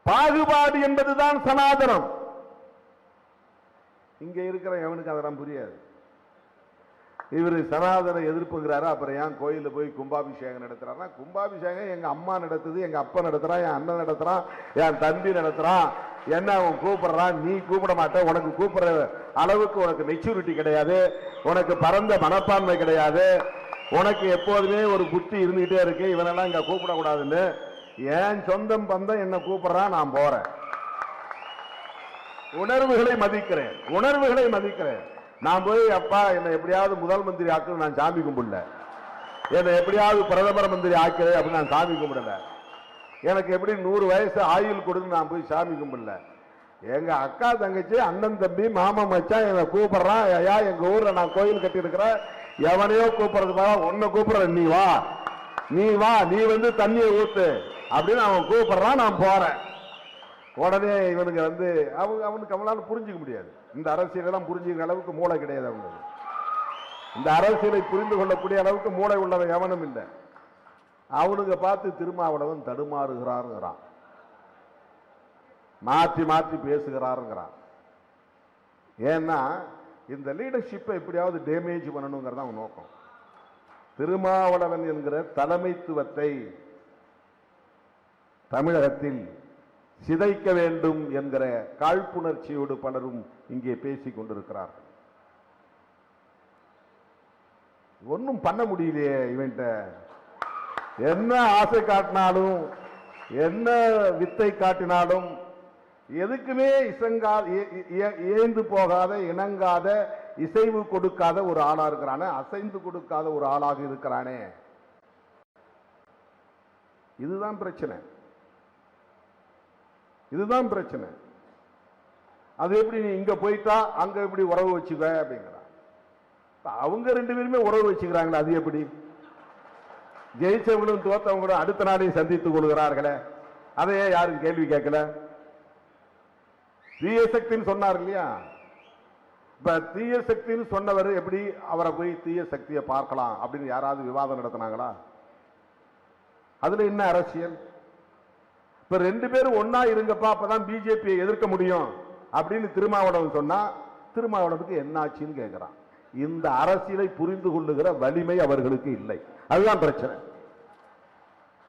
பாகுபாடு என்பதுதான் சனாதனம். இங்க இருக்கிற எவனுக்கு அதெல்லாம் புரியாது. இவரு சனாதன எதிர்ப்புங்கிறாரு. அப்புறம் ஏன் கோயில போய் கும்பாபிஷேகம் நடத்துறாருன்னா, கும்பாபிஷேகம் எங்க அம்மா நடத்துது, எங்க அப்பா நடத்துறான், என் அண்ணன் நடத்துறான், என் தம்பி நடத்துறான். என்ன அவன் கூப்பிடுறான், நீ கூப்பிட மாட்ட. உனக்கு கூப்பிடுற அளவுக்கு உனக்கு மெச்சூரிட்டி கிடையாது, உனக்கு பரந்த மனப்பான்மை கிடையாது, உனக்கு எப்போதுமே ஒரு புத்தி இருந்துகிட்டே இருக்கு. இவனெல்லாம் இங்க கூப்பிடக்கூடாதுன்னு ஏன் சொந்தம் பந்தம் என்ன கூப்பிடுறான், நான் போறேன். உணர்வுகளை மதிக்கிறேன், உணர்வுகளை மதிக்கிறேன். நான் போய் அப்பா என்னை எப்படியாவது முதல் மந்திரி ஆக்கு நான் சாமி கும்பிடல, என்னை எப்படியாவது பிரதமர் மந்திரி ஆக்குது அப்படின்னு நான் சாமி கும்பிடல. எனக்கு எப்படி 100 வயசு ஆயுள் கொடுன்னு நான் போய் சாமி கும்பிடல. எங்க அக்கா தங்கச்சி அண்ணன் தம்பி மாமா மச்சான் என்னை கூப்பிடுறான். ஐயா எங்க ஊர்ல நான் கோயில் கட்டி இருக்கிறேன், எவனையோ கூப்பிடுறது பாரு, உன்னை கூப்பிடுறேன், நீ வா, நீ வா, நீ வந்து தண்ணியை ஊத்து அப்படின்னு அவன் கூப்பிடுறான், நான் போறேன். உடனே இவனுக்கு வந்து அவனுக்கு அவனால புரிஞ்சுக்க முடியாது. இந்த அரசியலெல்லாம் புரிஞ்சுக்கிற அளவுக்கு மூளை கிடையாது அவனுக்கு. இந்த அரசியலை புரிந்து கொள்ளக்கூடிய அளவுக்கு மூளை உள்ளவன் எவனும் இல்லை. அவனுங்க பார்த்து திருமாவளவன் தடுமாறுகிறாருங்கிறான், மாற்றி மாற்றி பேசுகிறாருங்கிறான். ஏன்னா இந்த லீடர்ஷிப்பை எப்படியாவது டேமேஜ் பண்ணணுங்கிறது அவன் நோக்கம். திருமாவளவன் என்கிற தலைமைத்துவத்தை தமிழகத்தில் சிதைக்க வேண்டும் என்கிற காழ்ப்புணர்ச்சியோடு பலரும் இங்கே பேசிக் கொண்டிருக்கிறார்கள். ஒன்னும் பண்ண முடியலையே இவன்ட்ட. என்ன ஆசை காட்டினாலும், என்ன வித்தை காட்டினாலும் எதுக்குமே ஏந்து போகாத, இணங்காத, இசைவு கொடுக்காத ஒரு ஆளா இருக்கிறானே, அசைந்து கொடுக்காத ஒரு ஆளாக இருக்கிறானே. இதுதான் பிரச்சனை, இதுதான் பிரச்சனை. அது எப்படி நீ இங்க போயிட்டா அங்க எப்படி உறவு வச்சுக்க அப்படிங்கிறான். அவங்க 2 பேருமே உறவு வச்சுக்கிறாங்களே, அது எப்படி? ஜெயிச்சவங்களும் தோத்தவங்களும் அடுத்த நாளையும் சந்தித்துக் கொள்கிறார்களே, அதையே யாரும் கேள்வி கேட்கல. தீய சக்தின்னு சொன்னார் இல்லையா? இப்ப தீய சக்தின்னு சொன்னவர் எப்படி அவரை போய் தீய சக்தியை பார்க்கலாம் அப்படின்னு யாராவது விவாதம் நடத்தினாங்களா? அதுல என்ன அரசியல்? இப்ப 2 பேரும் ஒன்னா இருங்கப்பா, அப்பதான் பிஜேபியை எதிர்க்க முடியும் அப்படின்னு திருமாவளவன் சொன்னா, திருமாவளவுக்கு என்ன ஆச்சுன்னு கேட்கிறான். இந்த அரசியலை புரிந்து கொள்ளுகிற வலிமை அவர்களுக்கு இல்லை. அதுதான் பிரச்சனை.